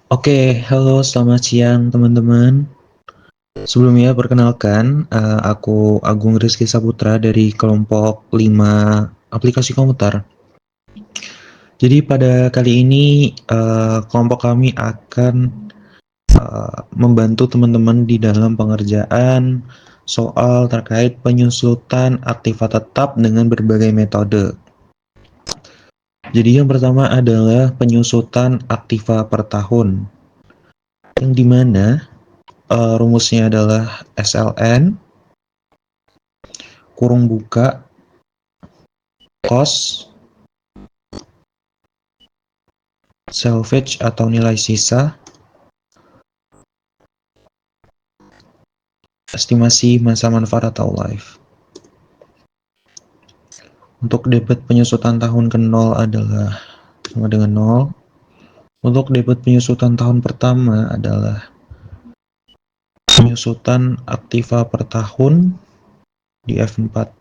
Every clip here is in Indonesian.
Oke, halo selamat siang teman-teman. Sebelumnya perkenalkan, aku Agung Rizky Saputra dari kelompok 5 aplikasi komputer. Jadi pada kali ini kelompok kami akan membantu teman-teman di dalam pengerjaan soal terkait penyusutan aktiva tetap dengan berbagai metode. Jadi yang pertama adalah penyusutan aktiva per tahun, yang dimana rumusnya adalah SLN kurung buka cost salvage atau nilai sisa estimasi masa manfaat atau life. Untuk debit penyusutan tahun ke 0 adalah sama dengan 0. Untuk debit penyusutan tahun pertama adalah penyusutan aktiva per tahun di F4.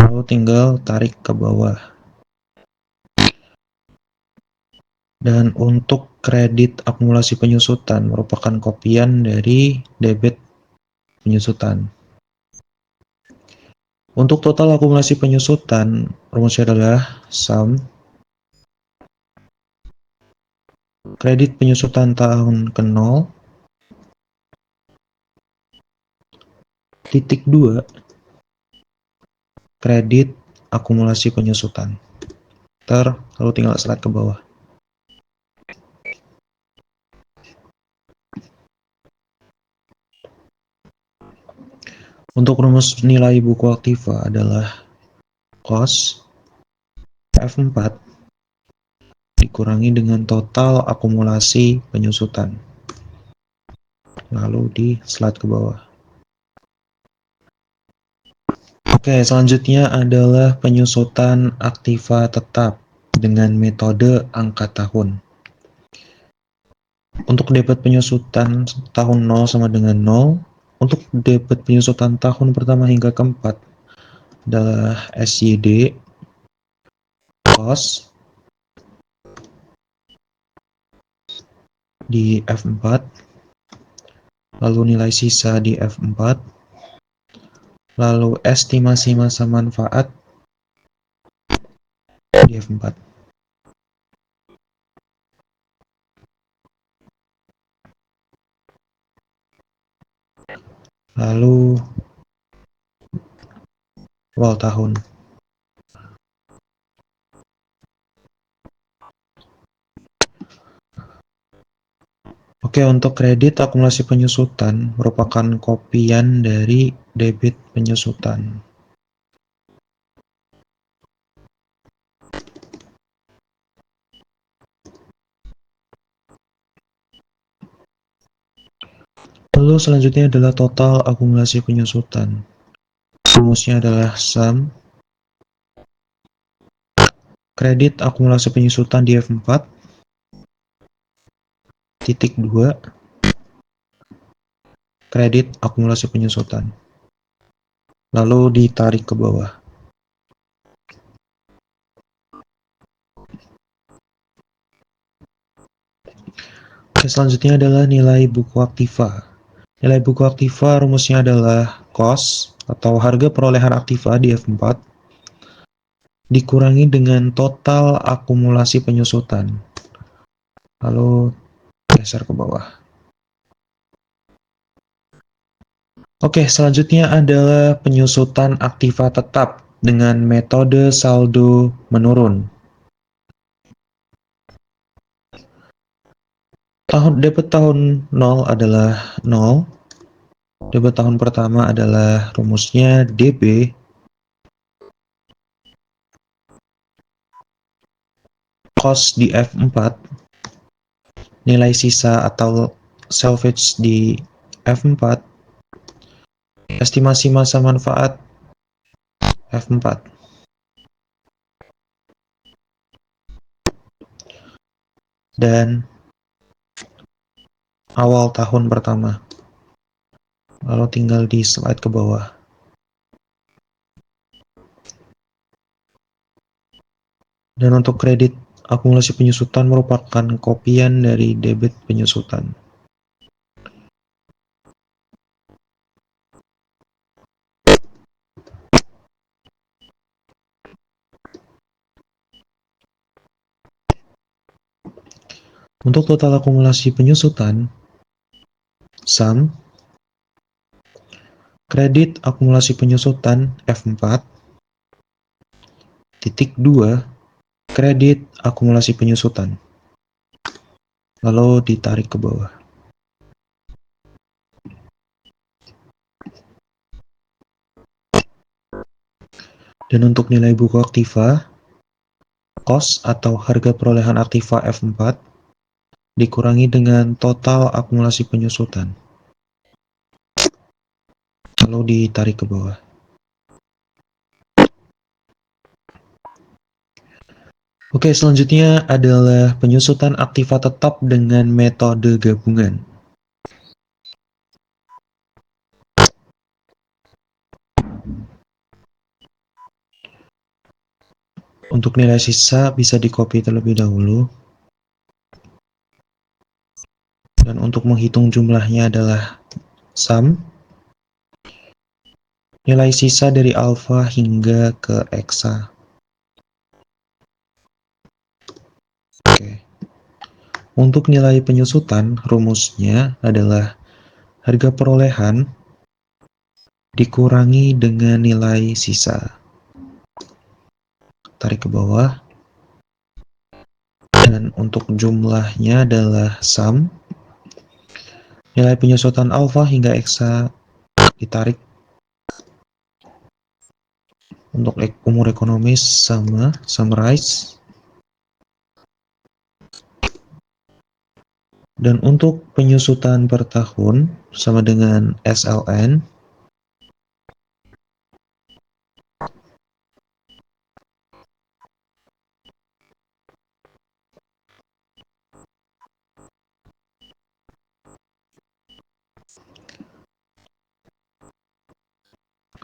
Lalu tinggal tarik ke bawah. Dan untuk kredit akumulasi penyusutan merupakan kopian dari debit penyusutan. Untuk total akumulasi penyusutan, rumusnya adalah sum kredit penyusutan tahun ke 0 titik 2 kredit akumulasi penyusutan. Lalu tinggal slide ke bawah. Untuk rumus nilai buku aktiva adalah cost F4 dikurangi dengan total akumulasi penyusutan. Lalu di slide ke bawah. Oke, selanjutnya adalah penyusutan aktiva tetap dengan metode angka tahun. Untuk debit penyusutan tahun 0 sama dengan 0. Untuk debit penyusutan tahun pertama hingga keempat adalah SYD cost di F4, lalu nilai sisa di F4, lalu estimasi masa manfaat di F4. Lalu awal tahun. Oke, untuk kredit akumulasi penyusutan merupakan kopian dari debit penyusutan. Lalu selanjutnya adalah total akumulasi penyusutan. Rumusnya adalah sum kredit akumulasi penyusutan di F4 titik 2 kredit akumulasi penyusutan. Lalu ditarik ke bawah. Oke, selanjutnya adalah nilai buku aktiva. Nilai buku aktiva rumusnya adalah cost atau harga perolehan aktiva di F4 dikurangi dengan total akumulasi penyusutan. Lalu geser ke bawah. Oke, selanjutnya adalah penyusutan aktiva tetap dengan metode saldo menurun. Debit tahun 0 adalah 0. Debit tahun pertama adalah rumusnya DB cost di F4, nilai sisa atau salvage di F4, estimasi masa manfaat F4. Dan awal tahun pertama. Lalu tinggal di slide ke bawah. Dan untuk kredit akumulasi penyusutan merupakan kopian dari debit penyusutan. Untuk total akumulasi penyusutan, sum, kredit akumulasi penyusutan F4, titik 2, kredit akumulasi penyusutan. Lalu ditarik ke bawah. Dan untuk nilai buku aktiva, cost atau harga perolehan aktiva F4 dikurangi dengan total akumulasi penyusutan. Lalu ditarik ke bawah. Oke, selanjutnya adalah penyusutan aktiva tetap dengan metode gabungan. Untuk nilai sisa bisa di-copy terlebih dahulu. Dan untuk menghitung jumlahnya adalah sum, nilai sisa dari alfa hingga ke eksa. Oke. Untuk nilai penyusutan, rumusnya adalah harga perolehan dikurangi dengan nilai sisa. Tarik ke bawah. Dan untuk jumlahnya adalah sum, nilai penyusutan alfa hingga eksa ditarik. Untuk umur ekonomis sama summarize. Dan untuk penyusutan per tahun sama dengan SLN.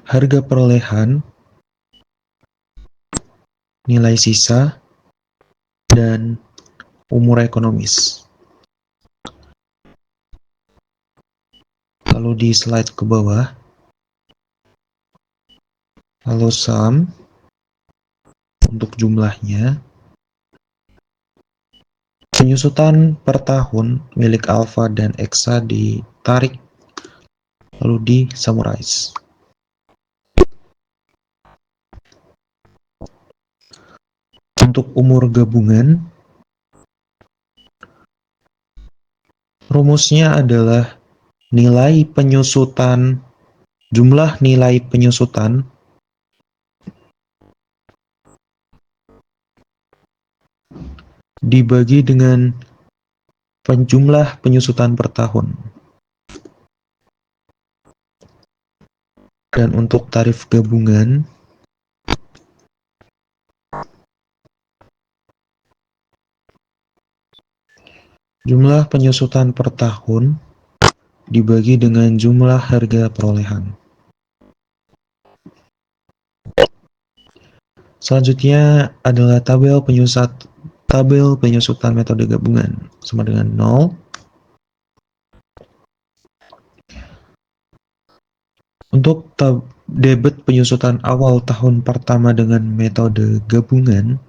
Harga perolehan, nilai sisa, dan umur ekonomis. Lalu di slide ke bawah. Lalu sum, untuk jumlahnya. Penyusutan per tahun milik alfa dan eksa ditarik. Lalu di summarize. Untuk umur gabungan, rumusnya adalah nilai penyusutan, jumlah nilai penyusutan dibagi dengan jumlah penyusutan per tahun. Dan untuk tarif gabungan, jumlah penyusutan per tahun dibagi dengan jumlah harga perolehan. Selanjutnya adalah tabel penyusutan metode gabungan sama dengan 0. Untuk debit penyusutan awal tahun pertama dengan metode gabungan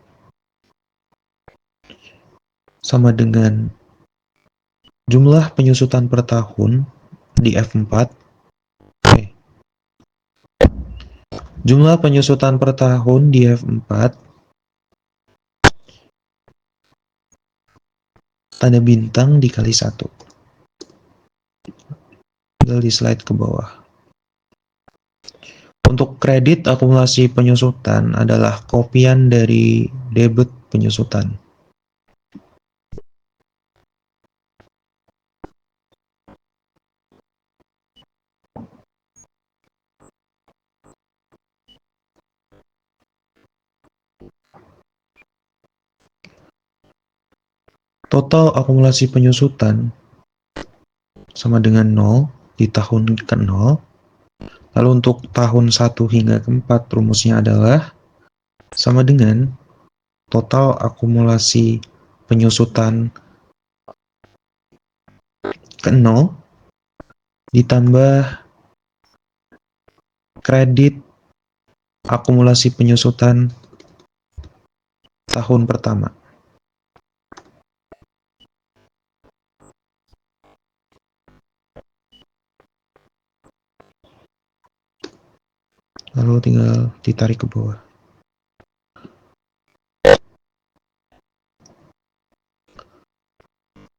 sama dengan jumlah penyusutan per tahun di F4. Jumlah penyusutan per tahun di F4 tanda bintang dikali 1. Tinggal di slide ke bawah. Untuk kredit akumulasi penyusutan adalah kopian dari debit penyusutan. Total akumulasi penyusutan sama dengan 0 di tahun ke-0. Lalu untuk tahun 1 hingga ke-4 rumusnya adalah sama dengan total akumulasi penyusutan ke 0 ditambah kredit akumulasi penyusutan tahun pertama. Lalu tinggal ditarik ke bawah.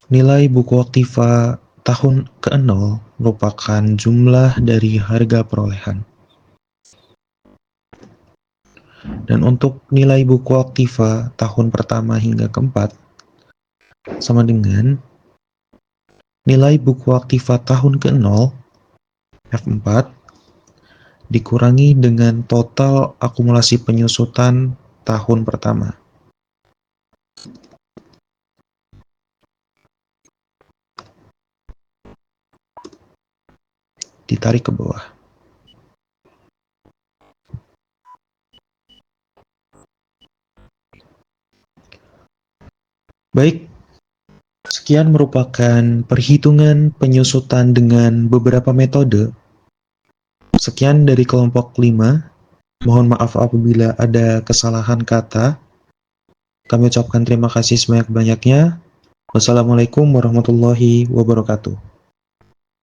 Nilai buku aktiva tahun ke-0 merupakan jumlah dari harga perolehan. Dan untuk nilai buku aktiva tahun pertama hingga keempat sama dengan nilai buku aktiva tahun ke-0 F4 dikurangi dengan total akumulasi penyusutan tahun pertama. Ditarik ke bawah. Baik, sekian merupakan perhitungan penyusutan dengan beberapa metode. Sekian dari kelompok 5. Mohon maaf apabila ada kesalahan kata. Kami ucapkan terima kasih sebanyak-banyaknya. Wassalamualaikum warahmatullahi wabarakatuh.